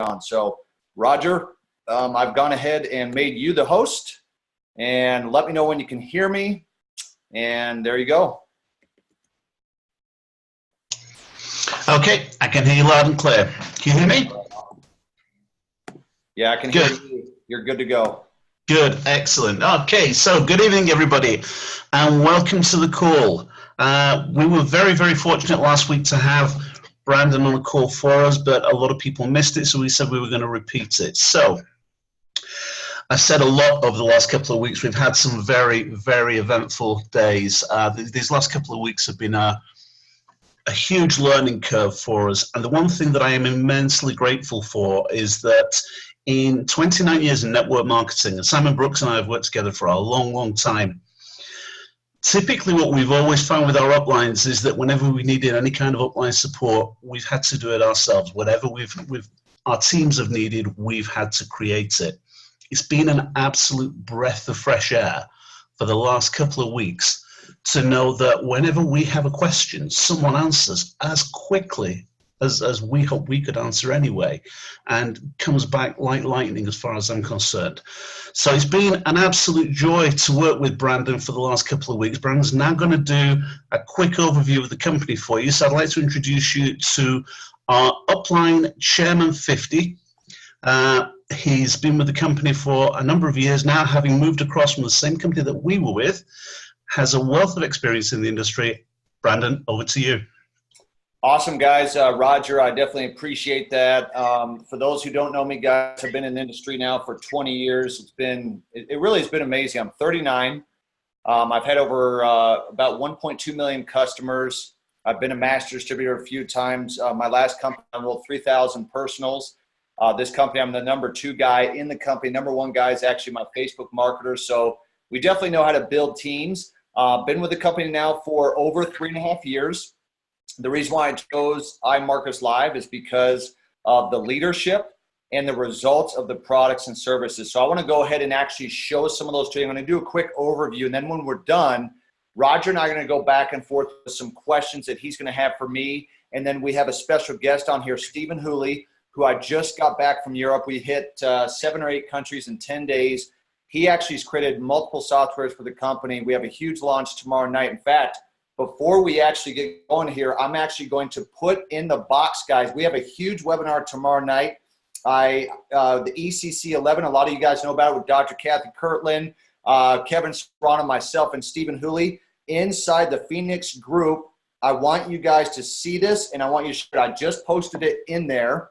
on. So, Roger, I've gone ahead and made you the host, and let me know when you can hear me. And there you go. Okay, I can hear you loud and clear. Can you hear me? Yeah, I can hear you. You're good to go. Good, excellent. Okay, so good evening, everybody, and welcome to the call. We were very, very fortunate last week to have Brandon on the call for us, but a lot of people missed it, so we said we were going to repeat it. So I've said a lot over the last couple of weeks. We've had some very, very eventful days. These last couple of weeks have been a huge learning curve for us, and the one thing that I am immensely grateful for is that in 29 years in network marketing, and Simon Brooks and I have worked together for a long, long time, typically what we've always found with our uplines is that whenever we needed any kind of upline support, we've had to do it ourselves. Whatever our teams have needed, we've had to create it. It's been an absolute breath of fresh air for the last couple of weeks to know that whenever we have a question, someone answers as quickly as we hope we could answer anyway, and comes back like lightning as far as I'm concerned. So it's been an absolute joy to work with Brandon for the last couple of weeks. Brandon's now going to do a quick overview of the company for you. So I'd like to introduce you to our upline Chairman 50. He's been with the company for a number of years now, having moved across from the same company that we were with, has a wealth of experience in the industry. Brandon, over to you. Awesome, guys. Roger, I definitely appreciate that. For those who don't know me, guys, I've been in the industry now for 20 years. It really has been amazing. I'm 39. I've had over about 1.2 million customers. I've been a master distributor a few times. My last company, I enrolled 3,000 personals. This company, I'm the number 2 guy in the company. Number 1 guy is actually my Facebook marketer. So we definitely know how to build teams. Been with the company now for over 3.5 years. The reason why I chose iMarcus Live is because of the leadership and the results of the products and services. So I want to go ahead and actually show some of those to you. I'm going to do a quick overview, and then when we're done, Roger and I are going to go back and forth with some questions that he's going to have for me. And then we have a special guest on here, Stephen Hooley, who I just got back from Europe. We hit 7 or 8 countries in 10 days. He actually has created multiple softwares for the company. We have a huge launch tomorrow night. In fact, before we actually get going here, I'm actually going to put in the box, guys. We have a huge webinar tomorrow night. The ECC 11, a lot of you guys know about it, with Dr. Kathy Kirtland, Kevin Serrano, myself, and Stephen Hooley. Inside the Phoenix group, I want you guys to see this, and I want you to share it. I just posted it in there,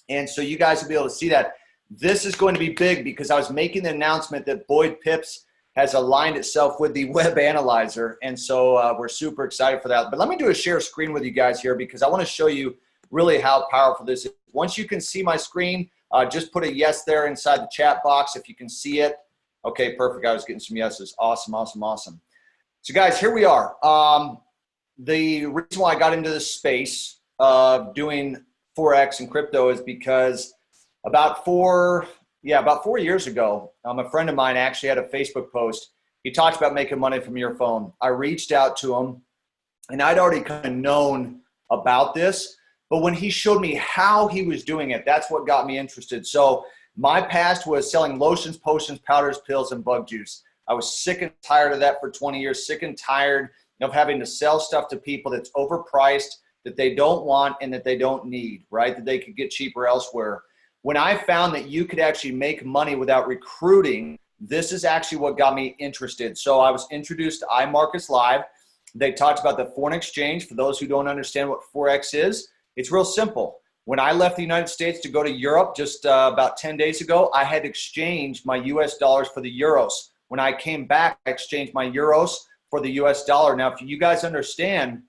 and so you guys will be able to see that. This is going to be big because I was making the announcement that Boyd Pips has aligned itself with the web analyzer. And so we're super excited for that. But let me do a share screen with you guys here, because I want to show you really how powerful this is. Once you can see my screen, just put a yes there inside the chat box if you can see it. Okay, perfect. I was getting some yeses. Awesome, awesome, awesome. So guys, here we are. The reason why I got into this space of doing Forex and crypto is because about 4 years ago, a friend of mine actually had a Facebook post. He talked about making money from your phone. I reached out to him, and I'd already kind of known about this, but when he showed me how he was doing it, that's what got me interested. So my past was selling lotions, potions, powders, pills, and bug juice. I was sick and tired of that for 20 years, sick and tired of having to sell stuff to people that's overpriced, that they don't want, and that they don't need, right? That they could get cheaper elsewhere. When I found that you could actually make money without recruiting, this is actually what got me interested. So I was introduced to iMarcus Live. They talked about the foreign exchange. For those who don't understand what Forex is, it's real simple. When I left the United States to go to Europe just about 10 days ago, I had exchanged my US dollars for the euros. When I came back, I exchanged my euros for the US dollar. Now, if you guys understand,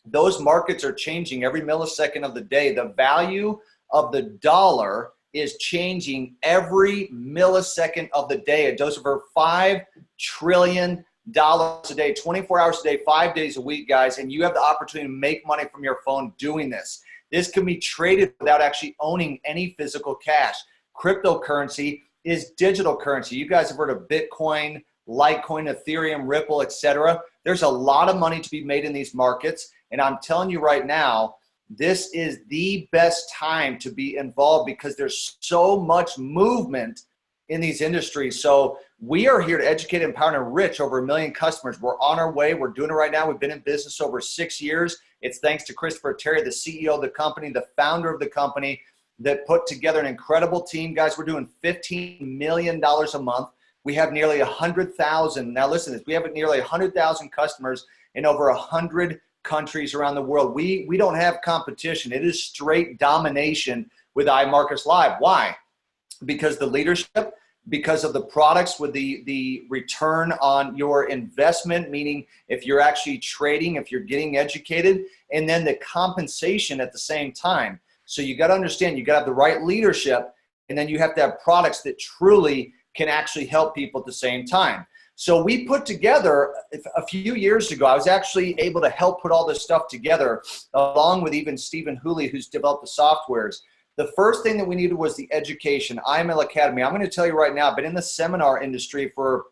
those markets are changing every millisecond of the day. The value of the dollar is changing every millisecond of the day. It does over $5 trillion a day, 24 hours a day, 5 days a week, guys, and you have the opportunity to make money from your phone doing this. This can be traded without actually owning any physical cash. Cryptocurrency is digital currency. You guys have heard of Bitcoin, Litecoin, Ethereum, Ripple, etc. There's a lot of money to be made in these markets, and I'm telling you right now, this is the best time to be involved because there's so much movement in these industries. So we are here to educate, empower, and enrich over 1 million customers. We're on our way. We're doing it right now. We've been in business over 6 years. It's thanks to Christopher Terry, the CEO of the company, the founder of the company, that put together an incredible team. Guys, we're doing $15 million a month. We have nearly 100,000. Now listen to this. We have nearly 100,000 customers in over 100 countries around the world. We don't have competition. It is straight domination with iMarkets Live. Why? Because the leadership, because of the products with the return on your investment, meaning if you're actually trading, if you're getting educated, and then the compensation at the same time. So you got to understand, you got to have the right leadership, and then you have to have products that truly can actually help people at the same time. So we put together, a few years ago, I was actually able to help put all this stuff together, along with even Stephen Hooley, who's developed the softwares. The first thing that we needed was the education, IML Academy. I'm going to tell you right now, I've been in the seminar industry for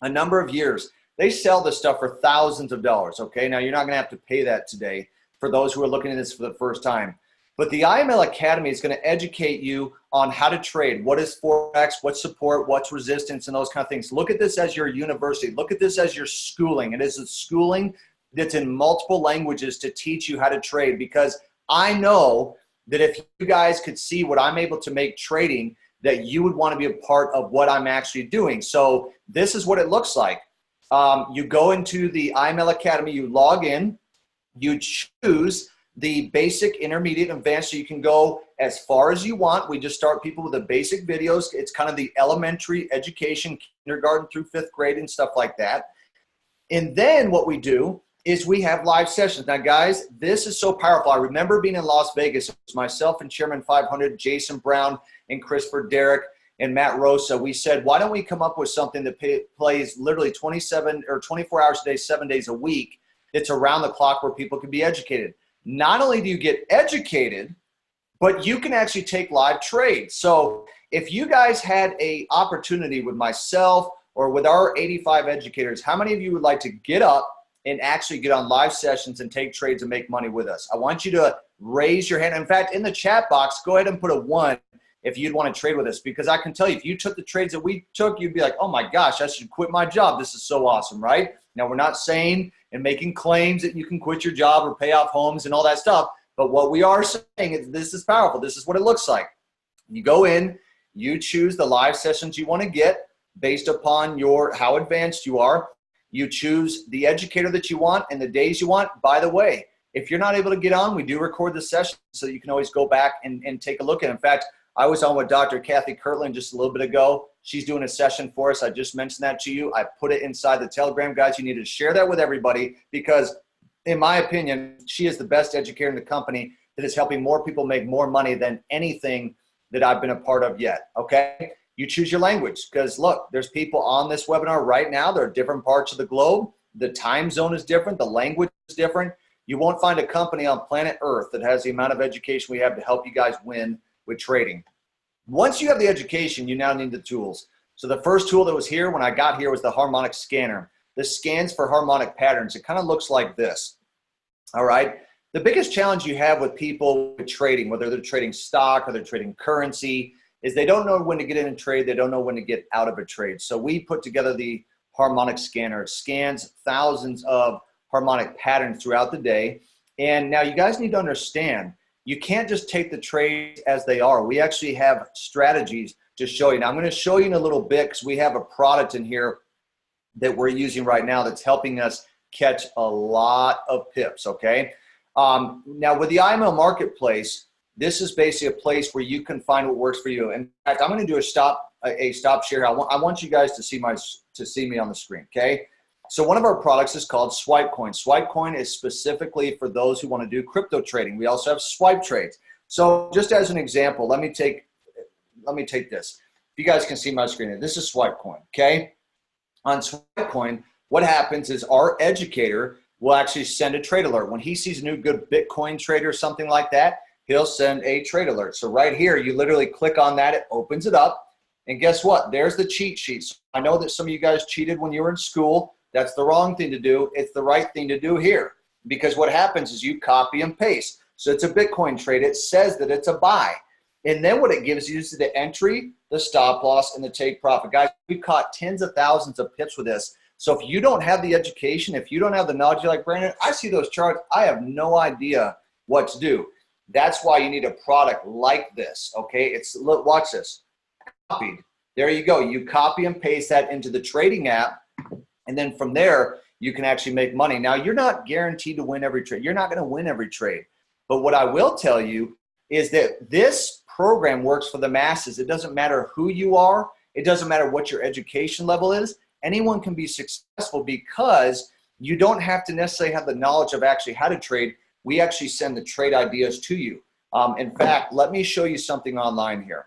a number of years. They sell this stuff for thousands of dollars, okay? Now, you're not going to have to pay that today for those who are looking at this for the first time. But the IML Academy is going to educate you on how to trade. What is Forex, what's support, what's resistance, and those kind of things. Look at this as your university. Look at this as your schooling. It is a schooling that's in multiple languages to teach you how to trade, because I know that if you guys could see what I'm able to make trading, that you would want to be a part of what I'm actually doing. So this is what it looks like. You go into the IML Academy, you log in, you choose the basic, intermediate, advanced, so you can go as far as you want. We just start people with the basic videos. It's kind of the elementary education, kindergarten through 5th grade and stuff like that. And then what we do is we have live sessions. Now, guys, this is so powerful. I remember being in Las Vegas. It was myself and Chairman 500, Jason Brown, and Christopher Derrick, and Matt Rosa. We said, why don't we come up with something that plays literally 27 or 24 hours a day, 7 days a week. It's around the clock where people can be educated. Not only do you get educated, but you can actually take live trades. So if you guys had an opportunity with myself or with our 85 educators, how many of you would like to get up and actually get on live sessions and take trades and make money with us? I want you to raise your hand. In fact, in the chat box, go ahead and put a 1 if you'd want to trade with us, because I can tell you, if you took the trades that we took, you'd be like, oh my gosh, I should quit my job. This is so awesome, right? Now, we're not saying and making claims that you can quit your job or pay off homes and all that stuff, but what we are saying is this is powerful. This is what it looks like. You go in, you choose the live sessions you want to get based upon how advanced you are. You choose the educator that you want and the days you want. By the way, if you're not able to get on, we do record the session so you can always go back and take a look at it. In fact, I was on with Dr. Kathy Kirtland just a little bit ago. She's doing a session for us. I just mentioned that to you. I put it inside the Telegram. Guys, you need to share that with everybody because, in my opinion, she is the best educator in the company that is helping more people make more money than anything that I've been a part of yet, okay? You choose your language because, look, there's people on this webinar right now. There are different parts of the globe. The time zone is different. The language is different. You won't find a company on planet Earth that has the amount of education we have to help you guys win with trading. Once you have the education, you now need the tools. So the first tool that was here when I got here was the harmonic scanner. This scans for harmonic patterns. It kind of looks like this, all right? The biggest challenge you have with people with trading, whether they're trading stock or they're trading currency, is they don't know when to get in a trade. They don't know when to get out of a trade. So we put together the harmonic scanner. It scans thousands of harmonic patterns throughout the day. And now you guys need to understand, you can't just take the trades as they are. We actually have strategies to show you. Now, I'm going to show you in a little bit because we have a product in here that we're using right now that's helping us catch a lot of pips, okay? Now, with the IML Marketplace, this is basically a place where you can find what works for you. In fact, I'm going to do a stop share. I want you guys to see me on the screen, okay? So one of our products is called SwipeCoin. SwipeCoin is specifically for those who want to do crypto trading. We also have swipe trades. So just as an example, let me take this. If you guys can see my screen, this is SwipeCoin, okay? On SwipeCoin, what happens is our educator will actually send a trade alert. When he sees a new good Bitcoin trade or something like that, he'll send a trade alert. So right here, you literally click on that, it opens it up, and guess what? There's the cheat sheets. I know that some of you guys cheated when you were in school. That's the wrong thing to do. It's the right thing to do here because what happens is you copy and paste. So it's a Bitcoin trade. It says that it's a buy. And then what it gives you is the entry, the stop loss, and the take profit. Guys, we've caught tens of thousands of pips with this. So if you don't have the education, if you don't have the knowledge, you're like, Brandon, I see those charts. I have no idea what to do. That's why you need a product like this, okay? Look, watch this. Copied. There you go. You copy and paste that into the trading app, and then from there, you can actually make money. Now, you're not guaranteed to win every trade. You're not going to win every trade. But what I will tell you is that this program works for the masses. It doesn't matter who you are. It doesn't matter what your education level is. Anyone can be successful because you don't have to necessarily have the knowledge of actually how to trade. We actually send the trade ideas to you. In fact, let me show you something online here.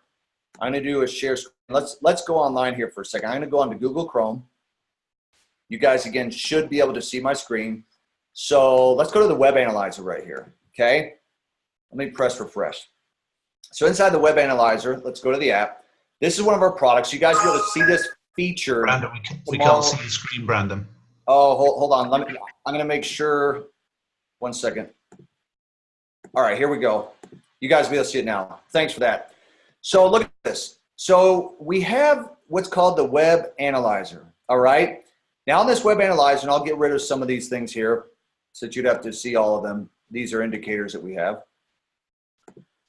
I'm going to do a share screen. Let's go online here for a second. I'm going to go onto Google Chrome. You guys, again, should be able to see my screen. So let's go to the web analyzer right here, okay? Let me press refresh. So inside the web analyzer, let's go to the app. This is one of our products. You guys will be able to see this feature. Brandon, we can't see the screen, Brandon. Oh, hold on. I'm going to make sure. 1 second. All right, here we go. You guys will be able to see it now. Thanks for that. So look at this. So we have what's called the web analyzer, all right? Now in this web analyzer, and I'll get rid of some of these things here so that you'd have to see all of them. These are indicators that we have.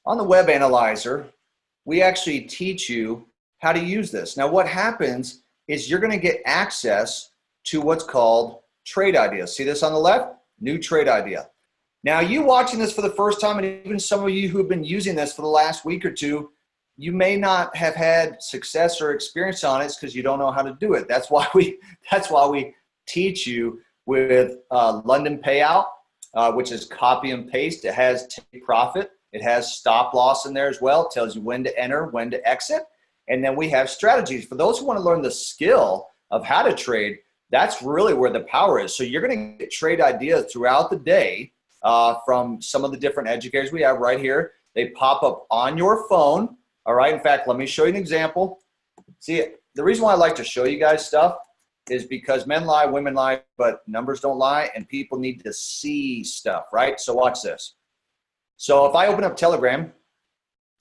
On the web analyzer, we actually teach you how to use this. Now what happens is you're going to get access to what's called trade ideas. See this on the left? New trade idea. Now you watching this for the first time, and even some of you who have been using this for the last week or two, you may not have had success or experience on it because you don't know how to do it. That's why we teach you with London payout, which is copy and paste. It has take profit. It has stop loss in there as well. It tells you when to enter, when to exit. And then we have strategies. For those who want to learn the skill of how to trade, that's really where the power is. So you're going to get trade ideas throughout the day from some of the different educators we have right here. They pop up on your phone. All right. In fact, let me show you an example. See, the reason why I like to show you guys stuff is because men lie, women lie, but numbers don't lie, and people need to see stuff, right? So watch this. So if I open up Telegram,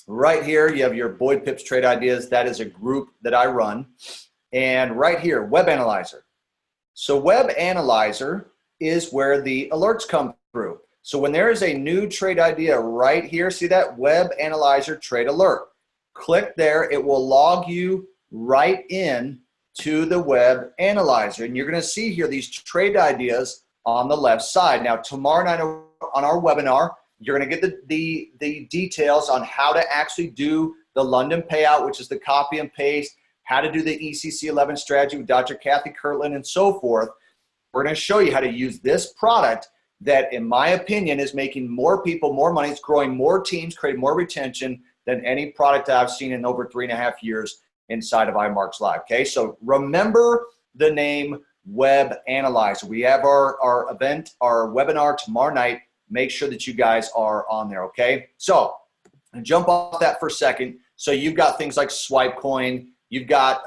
right here, you have your Boyd Pips Trade Ideas. That is a group that I run. And right here, Web Analyzer. So Web Analyzer is where the alerts come through. So when there is a new trade idea right here, see that? Web Analyzer Trade Alert. Click there. It will log you right in to the Web Analyzer. And you're going to see here these trade ideas on the left side. Now, tomorrow night on our webinar, you're going to get the details on how to actually do the London payout, which is the copy and paste, how to do the ECC 11 strategy with Dr. Kathy Kirtland and so forth. We're going to show you how to use this product that, in my opinion, is making more people more money. It's growing more teams, creating more retention than any product I've seen in over 3.5 years inside of iMarks Live. Okay, so remember the name Web Analyzer. We have our event, our webinar tomorrow night. Make sure that you guys are on there, okay? So jump off that for a second. So you've got things like Swipe Coin. You've got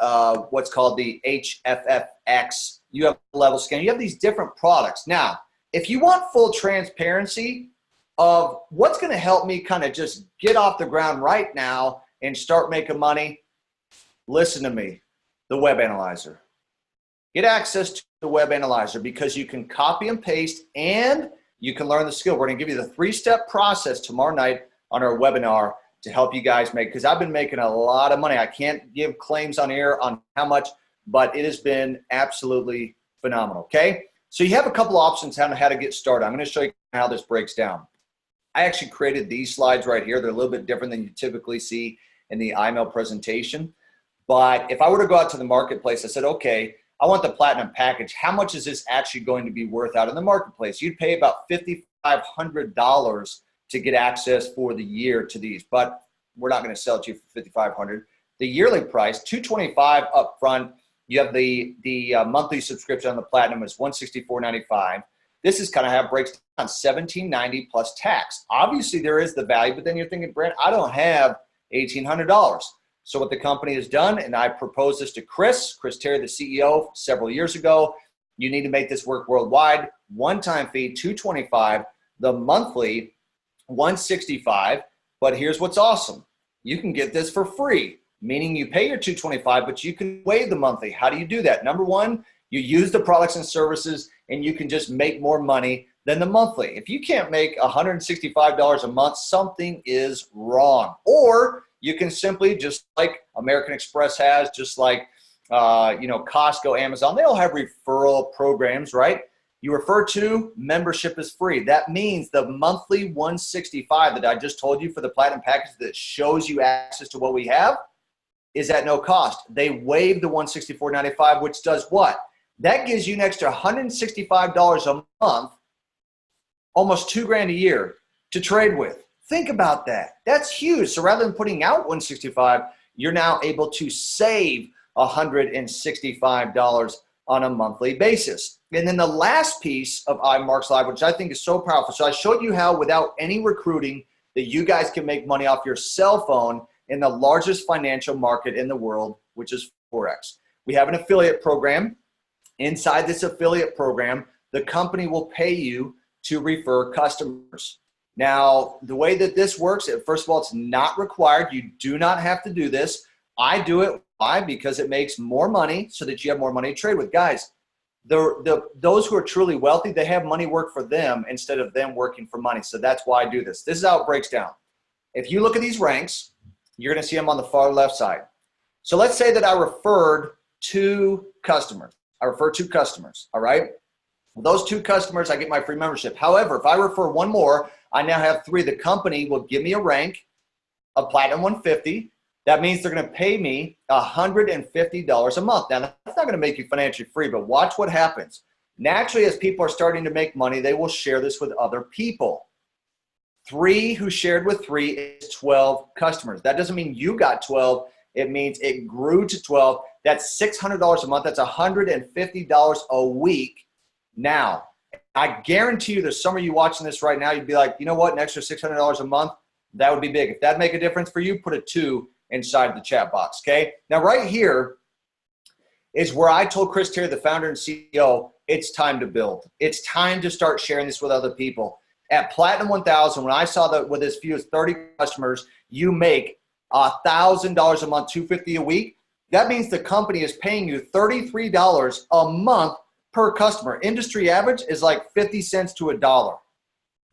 what's called the HFFX. You have Level Scan. You have these different products. Now, if you want full transparency of what's going to help me kind of just get off the ground right now and start making money, listen to me, the Web Analyzer. Get access to the Web Analyzer because you can copy and paste and you can learn the skill. We're going to give you the 3-step process tomorrow night on our webinar to help you guys make, because I've been making a lot of money. I can't give claims on air on how much, but it has been absolutely phenomenal, okay? So you have a couple options on how to get started. I'm going to show you how this breaks down. I actually created these slides right here. They're a little bit different than you typically see in the IML presentation. But if I were to go out to the marketplace, I said, okay, I want the platinum package. How much is this actually going to be worth out in the marketplace? You'd pay about $5,500 to get access for the year to these, but we're not going to sell it to you for $5,500. The yearly price, $225 up front. You have the monthly subscription on the platinum is $164.95. This is kind of how it breaks down, $1,790 plus tax. Obviously, there is the value, but then you're thinking, Brent, I don't have $1,800. So what the company has done, and I proposed this to Chris Terry, the CEO, several years ago, you need to make this work worldwide. One-time fee, $225. The monthly $165, but here's what's awesome. You can get this for free, meaning you pay your $225, but you can waive the monthly. How do you do that? Number one, you use the products and services, and you can just make more money than the monthly. If you can't make $165 a month, something is wrong. Or you can simply, just like American Express has, just like Costco, Amazon, they all have referral programs, right? You refer to, membership is free. That means the monthly $165 that I just told you for the platinum package that shows you access to what we have is at no cost. They waive the $164.95, which does what? That gives you an extra $165 a month, almost $2,000 a year to trade with. Think about that. That's huge. So rather than putting out $165, you're now able to save $165 on a monthly basis. And then the last piece of iMarks Live, which I think is so powerful. So I showed you how without any recruiting that you guys can make money off your cell phone in the largest financial market in the world, which is Forex. We have an affiliate program. Inside this affiliate program, the company will pay you to refer customers. Now, the way that this works, first of all, it's not required. You do not have to do this. I do it. Why? Because it makes more money so that you have more money to trade with. Guys, those who are truly wealthy, they have money work for them instead of them working for money. So that's why I do this. This is how it breaks down. If you look at these ranks, you're going to see them on the far left side. So let's say that I referred two customers. All right? With those two customers, I get my free membership. However, if I refer one more, I now have three. The company will give me a rank of Platinum 150. That means they're going to pay me $150 a month. Now, that's not going to make you financially free, but watch what happens. Naturally, as people are starting to make money, they will share this with other people. 3 who shared with 3 is 12 customers. That doesn't mean you got 12. It means it grew to 12. That's $600 a month. That's $150 a week. Now, I guarantee you there's some of you watching this right now, you'd be like, you know what, an extra $600 a month, that would be big. If that'd make a difference for you, put a 2 inside the chat box, okay? Now, right here is where I told Chris Terry, the founder and CEO, it's time to build. It's time to start sharing this with other people. At Platinum 1000, when I saw that with as few as 30 customers, you make $1,000 a month, $250 a week. That means the company is paying you $33 a month per customer. Industry average is like 50 cents to $1.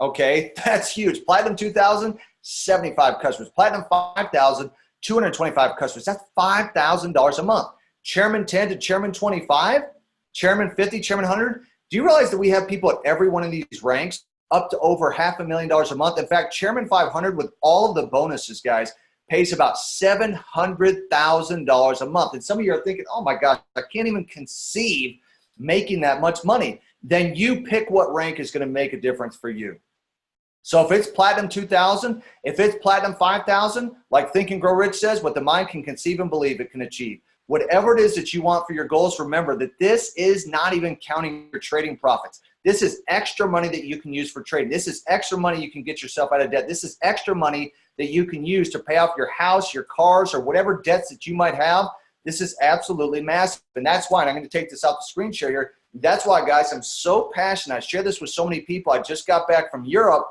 Okay, that's huge. Platinum 2000, 75 customers. Platinum 5000, 225 customers. That's $5,000 a month. Chairman 10 to Chairman 25, Chairman 50, Chairman 100. Do you realize that we have people at every one of these ranks up to over $500,000 a month? In fact, Chairman 500 with all of the bonuses, guys, pays about $700,000 a month. And some of you are thinking, oh my gosh, I can't even conceive making that much money. Then you pick what rank is going to make a difference for you. So if it's Platinum 2000, if it's Platinum 5000, like Think and Grow Rich says, what the mind can conceive and believe it can achieve. Whatever it is that you want for your goals, remember that this is not even counting your trading profits. This is extra money that you can use for trading. This is extra money you can get yourself out of debt. This is extra money that you can use to pay off your house, your cars, or whatever debts that you might have. This is absolutely massive. And that's why, and I'm going to take this out the screen share here. That's why, guys, I'm so passionate. I share this with so many people. I just got back from Europe.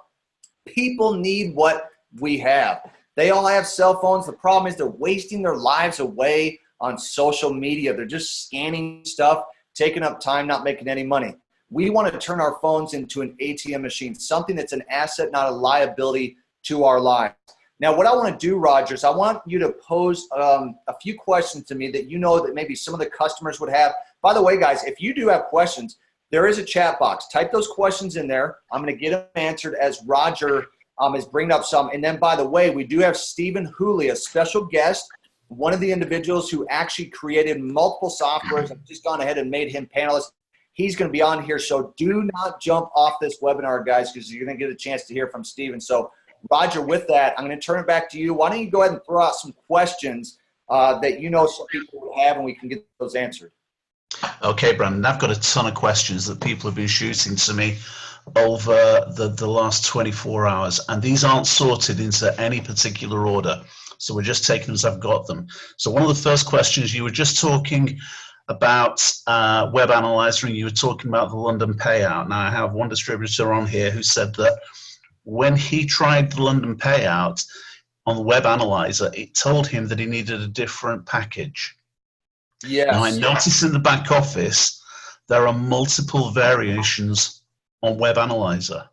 People need what we have. They all have cell phones. The problem is they're wasting their lives away on social media. They're just scanning stuff, taking up time, not making any money. We want to turn our phones into an ATM machine, something that's an asset, not a liability to our lives. Now, what I want to do, Roger, is I want you to pose a few questions to me that you know that maybe some of the customers would have. By the way, guys, if you do have questions, there is a chat box. Type those questions in there. I'm going to get them answered as Roger is bringing up some. And then, by the way, we do have Stephen Hooley, a special guest, one of the individuals who actually created multiple softwares. I've just gone ahead and made him panelist. He's going to be on here. So do not jump off this webinar, guys, because you're going to get a chance to hear from Stephen. So, Roger, with that, I'm going to turn it back to you. Why don't you go ahead and throw out some questions that you know some people will have, and we can get those answered. Okay, Brandon, I've got a ton of questions that people have been shooting to me over the last 24 hours, and these aren't sorted into any particular order. So we're just taking them as I've got them. So one of the first questions, you were just talking about Web Analyzer, and you were talking about the London payout. Now, I have one distributor on here who said that when he tried the London payout on the web analyzer, it told him that he needed a different package. Yes. Now, I notice in the back office, there are multiple variations on web analyzer.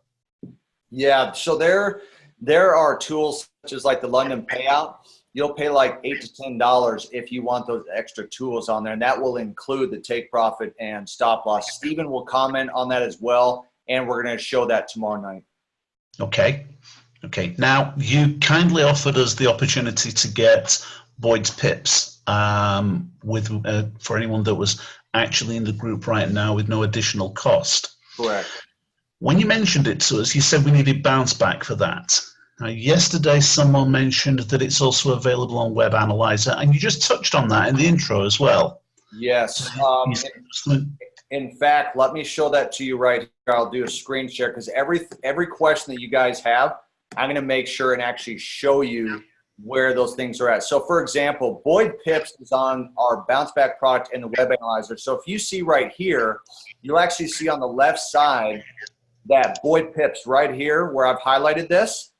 Yeah, so there are tools such as like the London payout. You'll pay like $8 to $10 if you want those extra tools on there, and that will include the take profit and stop loss. Stephen will comment on that as well, and we're going to show that tomorrow night. Okay. Okay. Now, you kindly offered us the opportunity to get Boyd's pips for anyone that was actually in the group right now with no additional cost. Correct. When you mentioned it to us, you said we needed bounce back for that. Now, yesterday, someone mentioned that it's also available on Web Analyzer, and you just touched on that in the intro as well. Yes. In fact, let me show that to you right here. I'll do a screen share because every question that you guys have, I'm going to make sure and actually show you where those things are at. So, for example, Boyd Pips is on our bounce back product in the Web Analyzer. So if you see right here, you'll actually see on the left side that Boyd Pips right here where I've highlighted this,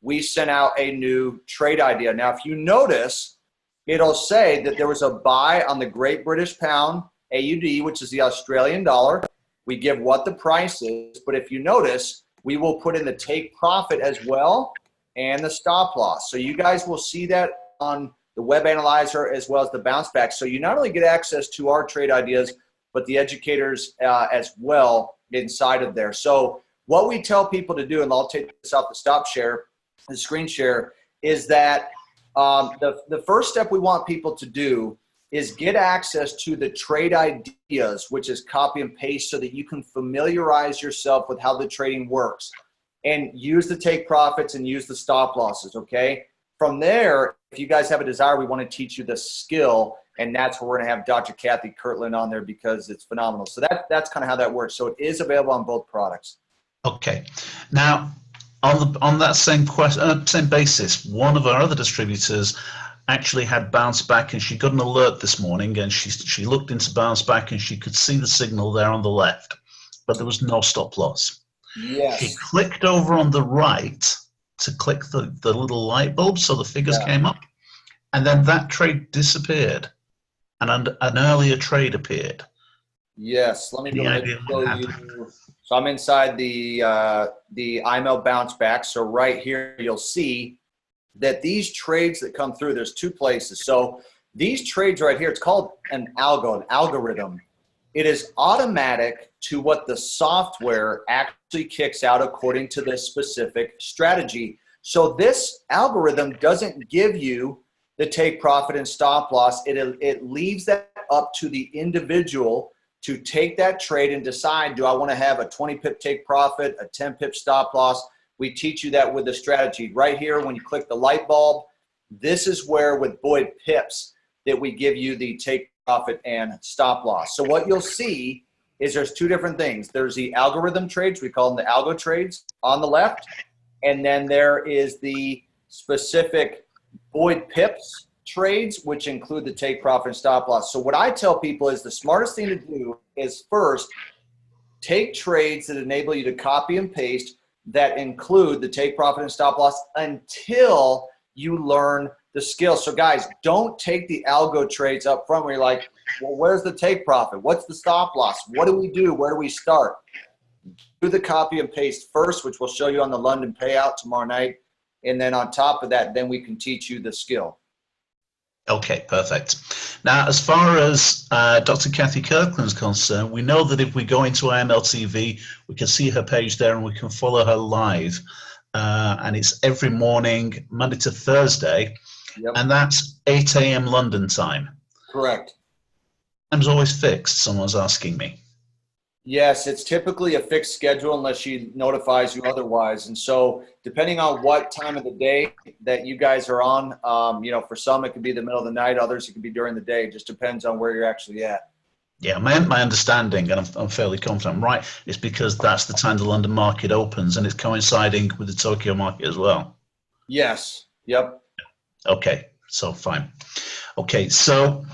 we sent out a new trade idea. Now, if you notice, it'll say that there was a buy on the Great British Pound, AUD, which is the Australian dollar. We give what the price is, but if you notice, we will put in the take profit as well and the stop loss. So you guys will see that on the Web Analyzer as well as the bounce back. So you not only get access to our trade ideas, but the educators as well inside of there. So what we tell people to do, and I'll take this off the screen share, is that the first step we want people to do is get access to the trade ideas, which is copy and paste so that you can familiarize yourself with how the trading works and use the take profits and use the stop losses, okay? From there, if you guys have a desire, we want to teach you the skill, and that's where we're going to have Dr. Kathy Kirtland on there because it's phenomenal. So that's kind of how that works. So it is available on both products. Okay. Now, on that same basis, one of our other distributors actually had bounce back, and she got an alert this morning, and she looked into bounce back, and she could see the signal there on the left, but there was no stop loss. Yes. She clicked over on the right to click the little light bulb so the figures came up, and then that trade disappeared, and an earlier trade appeared. Yes. Let me show you. So I'm inside the IML bounce back. So right here, you'll see that these trades that come through, there's two places. So these trades right here, it's called an algorithm. It is automatic to what the software actually kicks out according to this specific strategy. So this algorithm doesn't give you the take profit and stop loss. It leaves that up to the individual to take that trade and decide, do I want to have a 20 pip take profit, a 10 pip stop loss? We teach you that with the strategy. Right here, when you click the light bulb, this is where with Boyd Pips that we give you the take profit and stop loss. So what you'll see is there's two different things. There's the algorithm trades, we call them the algo trades on the left, and then there is the specific Boyd Pips trades, which include the take profit and stop loss. So what I tell people is the smartest thing to do is first take trades that enable you to copy and paste that include the take profit and stop loss until you learn the skill. So guys, don't take the algo trades up front where you're like, well, where's the take profit? What's the stop loss? What do we do? Where do we start? Do the copy and paste first, which we'll show you on the London payout tomorrow night. And then on top of that, then we can teach you the skill. Okay, perfect. Now, as far as Dr. Kathy Kirkland is concerned, we know that if we go into IML TV, we can see her page there and we can follow her live. And it's every morning, Monday to Thursday, and that's 8 a.m. London time. Correct. Time's always fixed, someone's asking me. Yes, it's typically a fixed schedule unless she notifies you otherwise. And so depending on what time of the day that you guys are on, for some it could be the middle of the night, others it could be during the day. It just depends on where you're actually at. Yeah, my understanding, and I'm fairly confident I'm right, is because that's the time the London market opens and it's coinciding with the Tokyo market as well. Yes, yep. Okay, so fine. Okay, so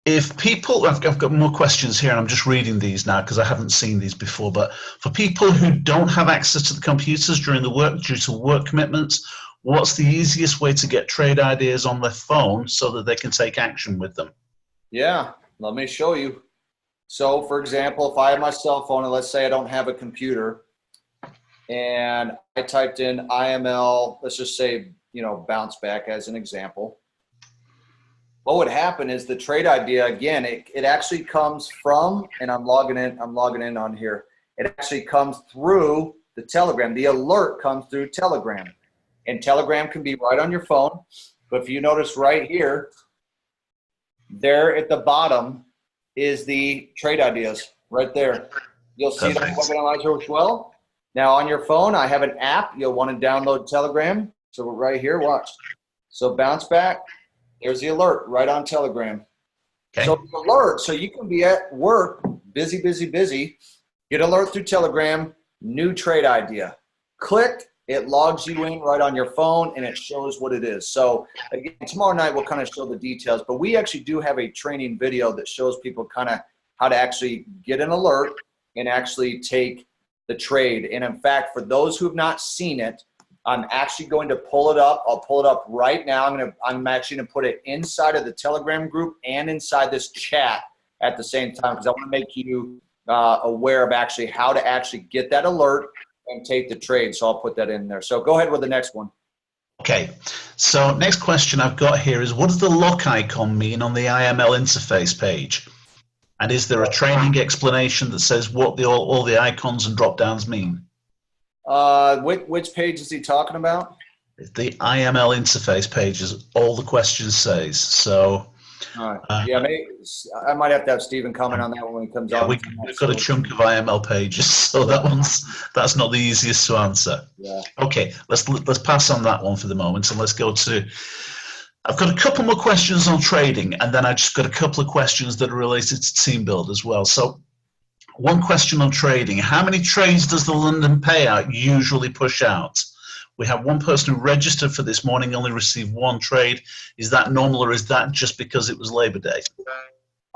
If people, I've got more questions here, and I'm just reading these now because I haven't seen these before. But for people who don't have access to the computers during the work due to work commitments, what's the easiest way to get trade ideas on their phone so that they can take action with them? Yeah, let me show you. So, for example, if I have my cell phone and let's say I don't have a computer, and I typed in IML, let's just say, bounce back as an example. What would happen is the trade idea, again, it actually comes from, and I'm logging in on here. It actually comes through the Telegram. The alert comes through Telegram. And Telegram can be right on your phone. But if you notice right here, there at the bottom is the trade ideas right there. You'll see it on Web Analyzer as well. Now on your phone, I have an app. You'll want to download Telegram. So right here, watch. So bounce back. There's the alert right on Telegram. Okay. So the alert, so you can be at work, busy, get alert through Telegram, new trade idea. Click, it logs you in right on your phone, and it shows what it is. So again, tomorrow night we'll kind of show the details, but we actually do have a training video that shows people kind of how to actually get an alert and actually take the trade. And in fact, for those who have not seen it, I'm actually going to pull it up. I'll pull it up right now. I'm actually going to put it inside of the Telegram group and inside this chat at the same time because I want to make you aware of actually how to actually get that alert and take the trade. So I'll put that in there. So go ahead with the next one. Okay. So next question I've got here is, what does the lock icon mean on the IML interface page? And is there a training explanation that says what all the icons and drop downs mean? Which page is he talking about? The IML interface page is all the questions says. So, all right. Yeah, I might have to have Stephen comment on that one when he comes on. We've got a chunk of IML pages, so that's not the easiest to answer. Yeah. Okay, let's pass on that one for the moment, and let's go to. I've got a couple more questions on trading, and then I just got a couple of questions that are related to team build as well. So. One question on trading. How many trades does the London payout usually push out? We have one person who registered for this morning, only received one trade. Is that normal, or is that just because it was Labor Day?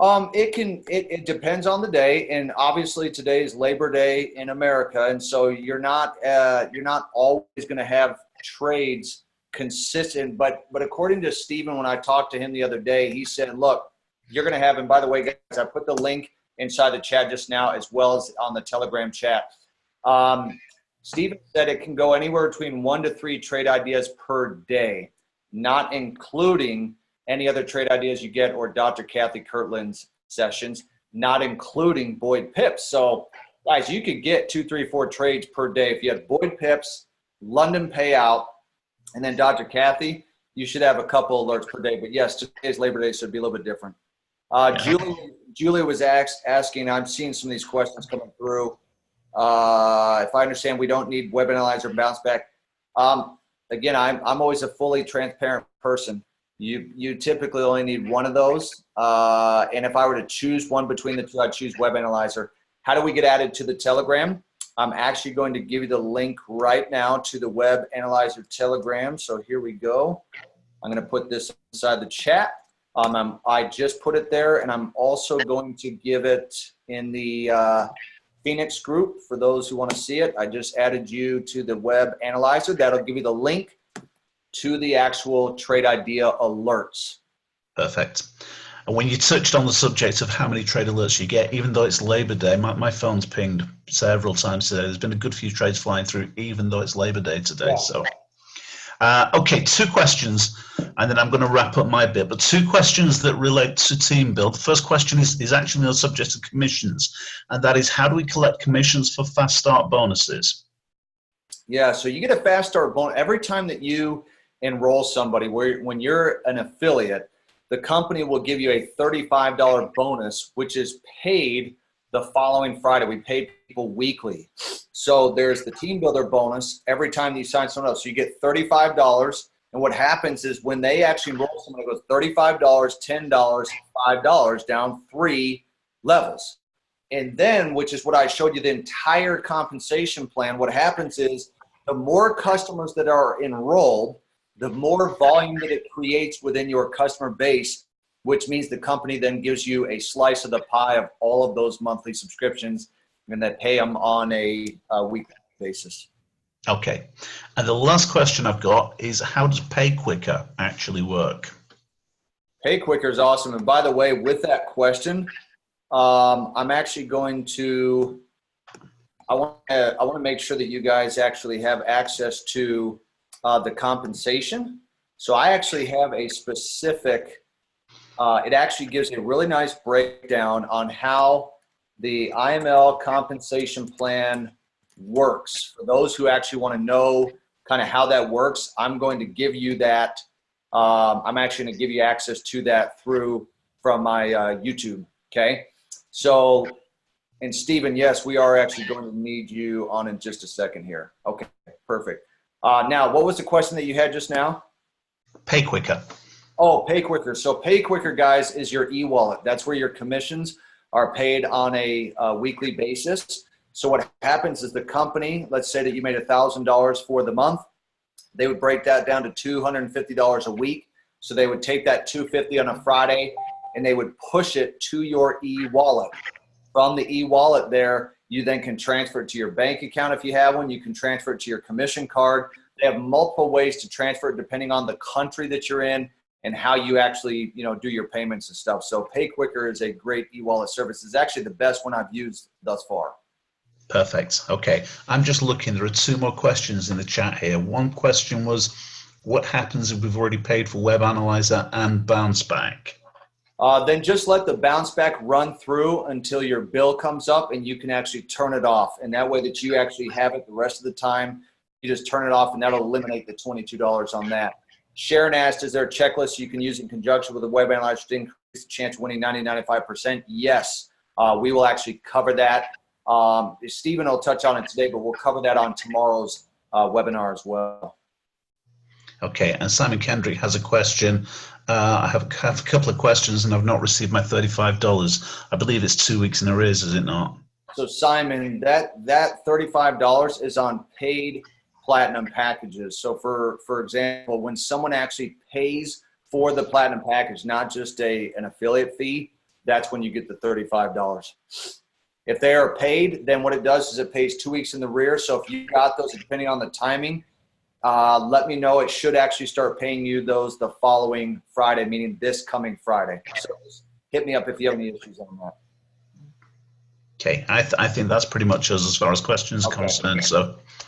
It depends on the day, and obviously today is Labor Day in America, and so you're not always going to have trades consistent. But according to Stephen, when I talked to him the other day, he said, look, you're going to have, and by the way, guys, I put the link inside the chat just now, as well as on the Telegram chat. Stephen said it can go anywhere between 1 to 3 trade ideas per day, not including any other trade ideas you get or Dr. Kathy Kirtland's sessions, not including Boyd Pips. So, guys, you could get 2, 3, 4 trades per day. If you have Boyd Pips, London payout, and then Dr. Kathy, you should have a couple alerts per day. But yes, today's Labor Day, so it'd be a little bit different. Julia was asking, I'm seeing some of these questions coming through. If I understand, we don't need Web Analyzer bounce back. Again, I'm always a fully transparent person. You typically only need one of those. And if I were to choose one between the two, I'd choose Web Analyzer. How do we get added to the Telegram? I'm actually going to give you the link right now to the Web Analyzer Telegram. So here we go. I'm going to put this inside the chat. I just put it there, and I'm also going to give it in the Phoenix group for those who want to see it. I just added you to the Web Analyzer. That'll give you the link to the actual trade idea alerts. Perfect. And when you touched on the subject of how many trade alerts you get, even though it's Labor Day, my phone's pinged several times today. There's been a good few trades flying through, even though it's Labor Day today. Yeah. So. Okay, 2 questions, and then I'm going to wrap up my bit, but 2 questions that relate to team build. The first question is actually on the subject of commissions, and that is, how do we collect commissions for fast start bonuses? Yeah, so you get a fast start bonus every time that you enroll somebody. When you're an affiliate, the company will give you a $35 bonus, which is paid the following Friday. We pay people weekly. So there's the team builder bonus every time you sign someone else. So you get $35. And what happens is when they actually enroll someone, it goes $35, $10, $5 down 3 levels. And then, which is what I showed you, the entire compensation plan, what happens is the more customers that are enrolled, the more volume that it creates within your customer base, which means the company then gives you a slice of the pie of all of those monthly subscriptions, and they pay them on a weekly basis. Okay. And the last question I've got is, how does Pay Quicker actually work? Pay Quicker is awesome. And by the way, with that question, I'm actually going to, I want to make sure that you guys actually have access to the compensation. So I actually have a specific, it actually gives a really nice breakdown on how the IML compensation plan works. For those who actually want to know kind of how that works, I'm going to give you that. I'm actually going to give you access to that from my YouTube. Okay. So, and Stephen, yes, we are actually going to need you on in just a second here. Okay, perfect. Now, what was the question that you had just now? Pay Quicker. Oh, Pay Quicker. So Pay Quicker, guys, is your e-wallet. That's where your commissions are paid on a weekly basis. So what happens is the company, let's say that you made $1,000 for the month, they would break that down to $250 a week. So they would take that $250 on a Friday and they would push it to your e-wallet. From the e-wallet there, you then can transfer it to your bank account if you have one. You can transfer it to your commission card. They have multiple ways to transfer it depending on the country that you're in and how you actually, do your payments and stuff. So Pay Quicker is a great e-wallet service. It's actually the best one I've used thus far. Perfect. Okay. I'm just looking. There are two more questions in the chat here. One question was, what happens if we've already paid for Web Analyzer and Bounce Back? Then just let the bounce back run through until your bill comes up and you can actually turn it off. And that way that you actually have it the rest of the time, you just turn it off and that'll eliminate the $22 on that. Sharon asked, is there a checklist you can use in conjunction with a web analyzer to increase the chance of winning 95%? Yes, we will actually cover that. Stephen will touch on it today, but we'll cover that on tomorrow's webinar as well. Okay, and Simon Kendrick has a question. I have a couple of questions and I've not received my $35. I believe it's 2 weeks in arrears, is it not? So Simon, that $35 is on paid platinum packages. So for example, when someone actually pays for the platinum package, not just an affiliate fee, that's when you get the $35. If they are paid, then what it does is it pays 2 weeks in the rear. So if you got those, depending on the timing, let me know. It should actually start paying you those the following Friday, meaning this coming Friday. So hit me up if you have any issues on that. Okay, I think that's pretty much us as far as questions are concerned. So